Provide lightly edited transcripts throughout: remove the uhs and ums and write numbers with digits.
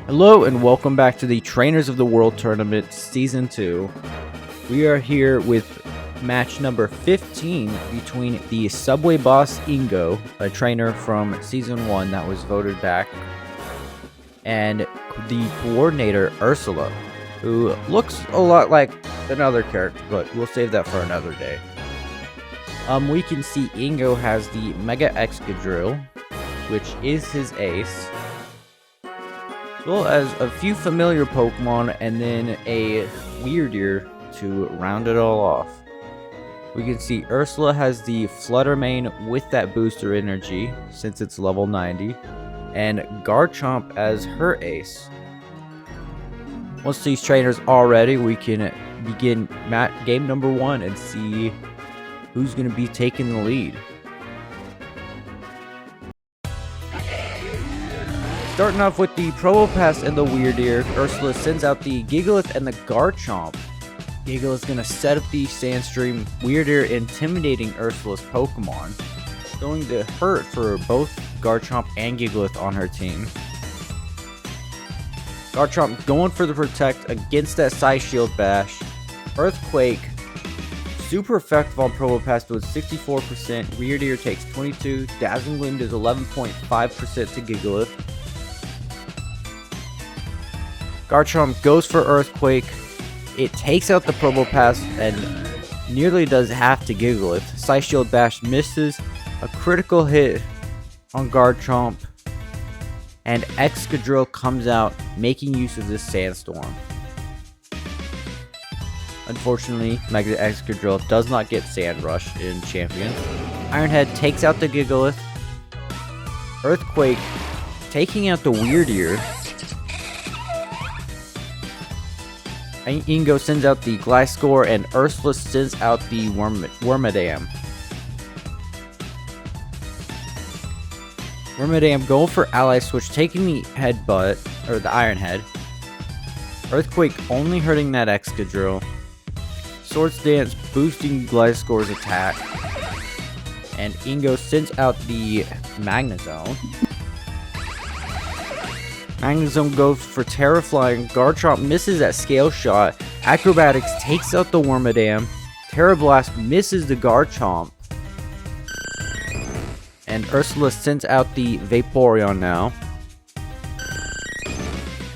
Hello and welcome back to the Trainers of the World Tournament Season 2. We are here with match number 15 between the Subway boss Ingo, a trainer from Season 1 that was voted back, and the coordinator Ursula, who looks a lot like another character, but we'll save that for another day. We can see Ingo has the Mega Excadrill, which is his ace, as well as a few familiar Pokemon and then a Weirdier to round it all off. We can see Ursula has the Flutter Mane with that booster energy since it's level 90, and Garchomp as her ace. Once these trainers are ready, we can begin game number 1 and see who's going to be taking the lead. Starting off with the Probopass and the Weirdier, Ursula sends out the Gigalith and the Garchomp. Gigalith's going to set up the Sandstream, Weirdier intimidating Ursula's Pokemon. Going to hurt for both Garchomp and Gigalith on her team. Garchomp going for the Protect against that Psy Shield Bash. Earthquake, super effective on Probopass with 64%. Weirdier takes 22. Dazzling Gleam does 11.5% to Gigalith. Garchomp goes for Earthquake. It takes out the Probopass and nearly does half to Gigalith. Psy Shield Bash misses. A critical hit on Garchomp. And Excadrill comes out, making use of this Sandstorm. Unfortunately, Mega Excadrill does not get Sand Rush in Champions. Ironhead takes out the Gigalith. Earthquake taking out the Weirdier. Ingo sends out the Gliscor, and Ursula sends out the Wormadam. Wormadam going for Ally Switch, taking the Headbutt, or the Iron Head. Earthquake only hurting that Excadrill. Swords Dance boosting Gliscor's attack. And Ingo sends out the Magnezone. Magnezone goes for Terra Flying. Garchomp misses that Scale Shot. Acrobatics takes out the Wormadam. Terra Blast misses the Garchomp. And Ursula sends out the Vaporeon now.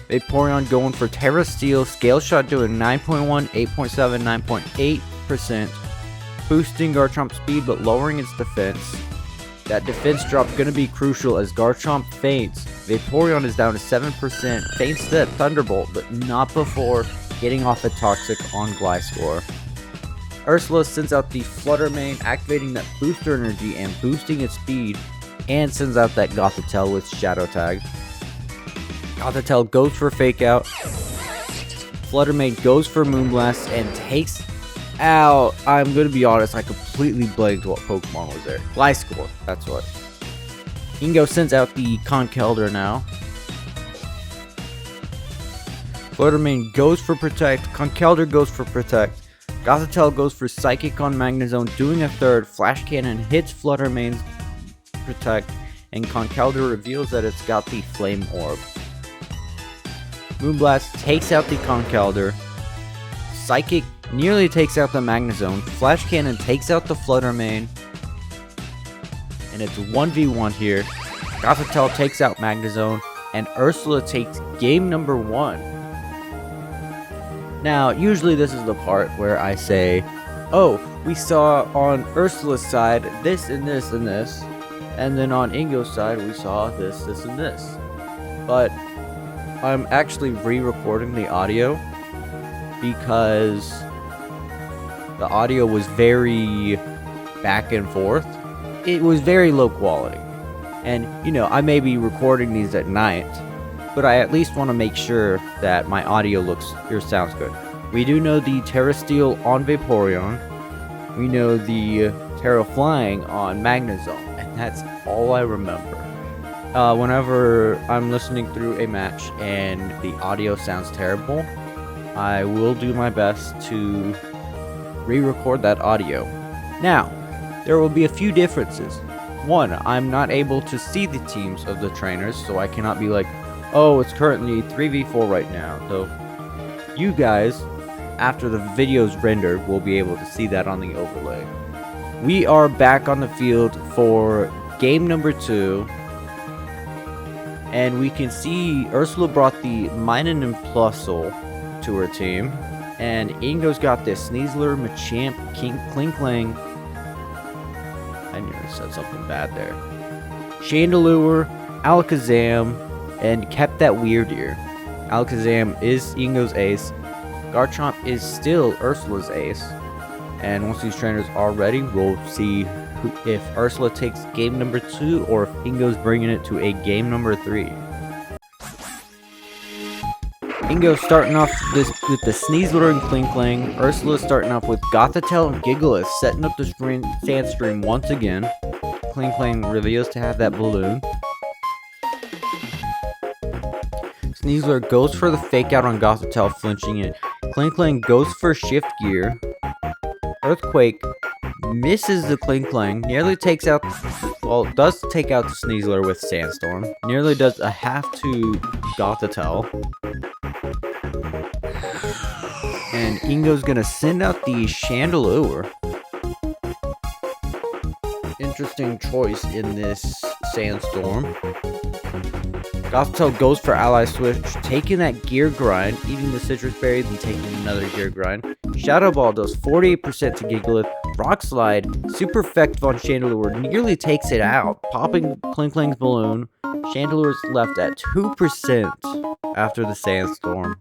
Vaporeon going for Terra Steel. Scale Shot doing 9.1, 8.7, 9.8%. Boosting Garchomp's speed but lowering its defense. That defense drop going to be crucial as Garchomp faints. Vaporeon is down to 7%. Faints that Thunderbolt, but not before getting off a Toxic on Gliscor. Ursula sends out the Flutter Mane, activating that booster energy and boosting its speed, and sends out that Gothitelle with Shadow Tag. Gothitelle goes for Fake Out. Flutter Mane goes for Moonblast and takes out, I'm going to be honest, I completely blanked what Pokemon was there. Gliscor, that's what. Ingo sends out the Conkeldurr now. Flutter Mane goes for Protect. Conkeldurr goes for Protect. Gothitelle goes for Psychic on Magnezone, doing a third. Flash Cannon hits Flutter Mane's Protect, and Conkeldurr reveals that it's got the Flame Orb. Moonblast takes out the Conkeldurr. Psychic nearly takes out the Magnezone. Flash Cannon takes out the Flutter Mane. And it's 1v1 here. Gothitelle takes out Magnezone, and Ursula takes game number 1. Now, usually this is the part where I say, oh, we saw on Ursula's side this and this and this, and then on Ingo's side we saw this, this, and this. But I'm actually re-recording the audio because the audio was very back and forth. It was very low quality. And, you know, I may be recording these at night, but I at least want to make sure that my audio sounds good. We do know the Terra Steel on Vaporeon. We know the Terra Flying on Magnezone, and that's all I remember. Whenever I'm listening through a match and the audio sounds terrible, I will do my best to re-record that audio. Now, there will be a few differences. One, I'm not able to see the teams of the trainers, so I cannot be like, Oh, it's currently 3v4 right now, so you guys, after the video's rendered, will be able to see that on the overlay. We are back on the field for game number 2, and we can see Ursula brought the Minen and Plusle to her team, and Ingo's got this Sneasler, Machamp, Kling Kling. I nearly said something bad there. Chandelure, Alakazam, and kept that weird ear. Alakazam is Ingo's ace. Garchomp is still Ursula's ace. And once these trainers are ready, we'll see if Ursula takes game number 2 or if Ingo's bringing it to a game number 3. Ingo starting off this with the Sneasler and Kling Kling. Ursula starting off with Gothitelle and Gigalith, setting up the Sandstream once again. Kling Kling reveals to have that balloon. Sneasler goes for the fake out on Gothitelle, flinching it. Kling Kling goes for shift gear. Earthquake misses the Kling Kling, nearly takes out, well, does take out the Sneasler with Sandstorm. Nearly does a half to Gothitelle. And Ingo's gonna send out the Chandelure. Interesting choice in this Sandstorm. Gothitelle goes for Ally Switch, taking that Gear Grind, eating the Citrus Berries and taking another Gear Grind. Shadow Ball does 48% to Gigalith. Rock Slide, super effective on Chandelure, nearly takes it out, popping Kling Kling's balloon. Chandelure's left at 2% after the Sandstorm.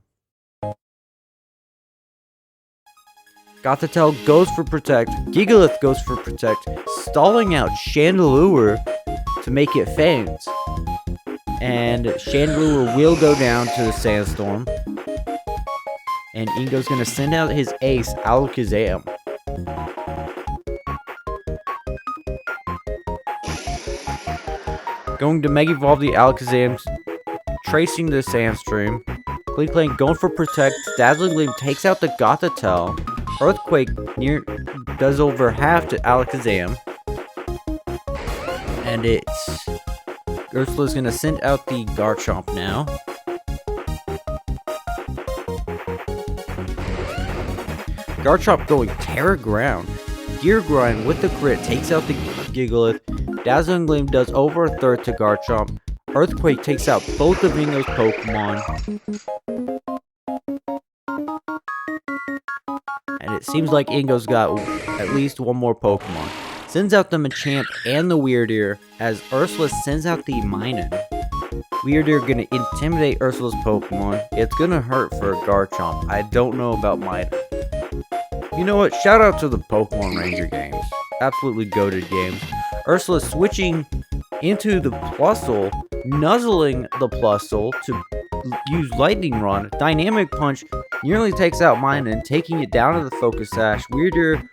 Gothitelle goes for Protect, Gigalith goes for Protect, stalling out Chandelure to make it faint. And Chandelure will go down to the Sandstorm. And Ingo's gonna send out his ace, Alakazam. Going to Mega Evolve the Alakazam, tracing the Sandstream. Kling Kling going for Protect. Dazzling Gleam takes out the Gothitelle. Earthquake does over half to Alakazam. And it's Ursula's gonna send out the Garchomp now. Garchomp going Terra Ground. Gear Grind with the crit takes out the Gigalith. Dazzling Gleam does over a third to Garchomp. Earthquake takes out both of Ingo's Pokemon. And it seems like Ingo's got at least one more Pokemon. Sends out the Machamp and the Weirdeer as Ursula sends out the Minun. Weirdeer gonna intimidate Ursula's Pokemon. It's gonna hurt for Garchomp. I don't know about Minun. You know what? Shout out to the Pokemon Ranger games. Absolutely goated games. Ursula switching into the Plusle, nuzzling the Plusle to use Lightning Rod. Dynamic Punch nearly takes out Minun, taking it down to the Focus Sash. Weirdeer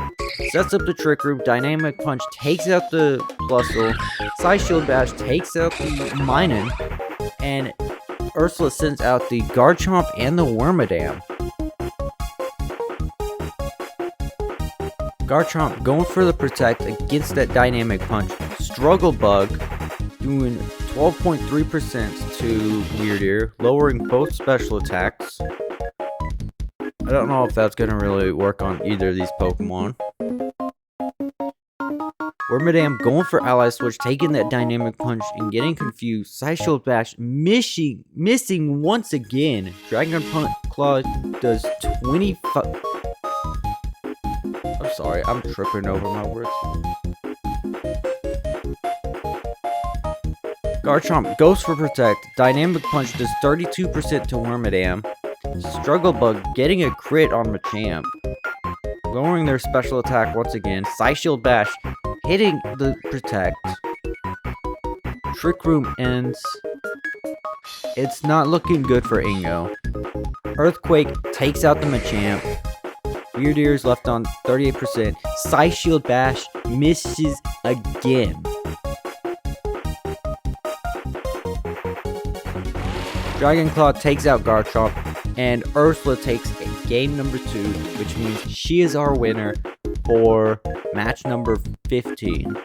sets up the Trick Room. Dynamic Punch takes out the Plusle. Side Shield Bash takes out the Minun. And Ursula sends out the Garchomp and the Wormadam. Garchomp going for the Protect against that Dynamic Punch. Struggle Bug doing 12.3% to Weirdeer, lowering both special attacks. I don't know if that's going to really work on either of these Pokemon. Wormadam going for Ally Switch, taking that Dynamic Punch and getting confused. Side Shield Bash missing once again. Dragon Claw does 25... I'm sorry, I'm tripping over my words. Garchomp goes for Protect. Dynamic Punch does 32% to Wormadam. Struggle Bug getting a crit on Machamp. Lowering their special attack once again. Side Shield Bash hitting the Protect. Trick Room ends. It's not looking good for Ingo. Earthquake takes out the Machamp. Weirdeer's left on 38%. Side Shield Bash misses again. Dragon Claw takes out Garchomp, and Ursula takes game number 2, which means she is our winner for match number 15.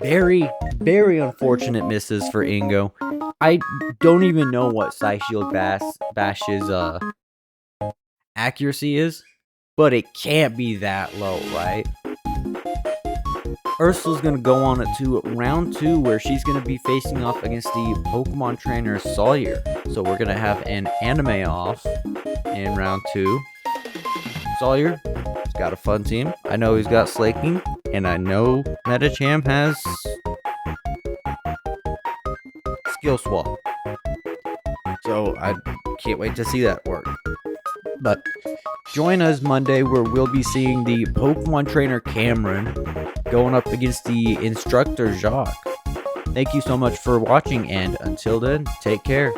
Very, very unfortunate misses for Ingo. I don't even know what Psy Shield Bash's accuracy is, but it can't be that low, right? Ursula's gonna go on to round 2, where she's gonna be facing off against the Pokemon trainer Sawyer. So we're gonna have an anime off in round 2. Sawyer, he's got a fun team. I know he's got Slaking, and I know Metacham has Skill Swap. So I can't wait to see that work. But join us Monday, where we'll be seeing the Pokemon trainer Cameron going up against the instructor Jacques. Thank you so much for watching, and until then, take care.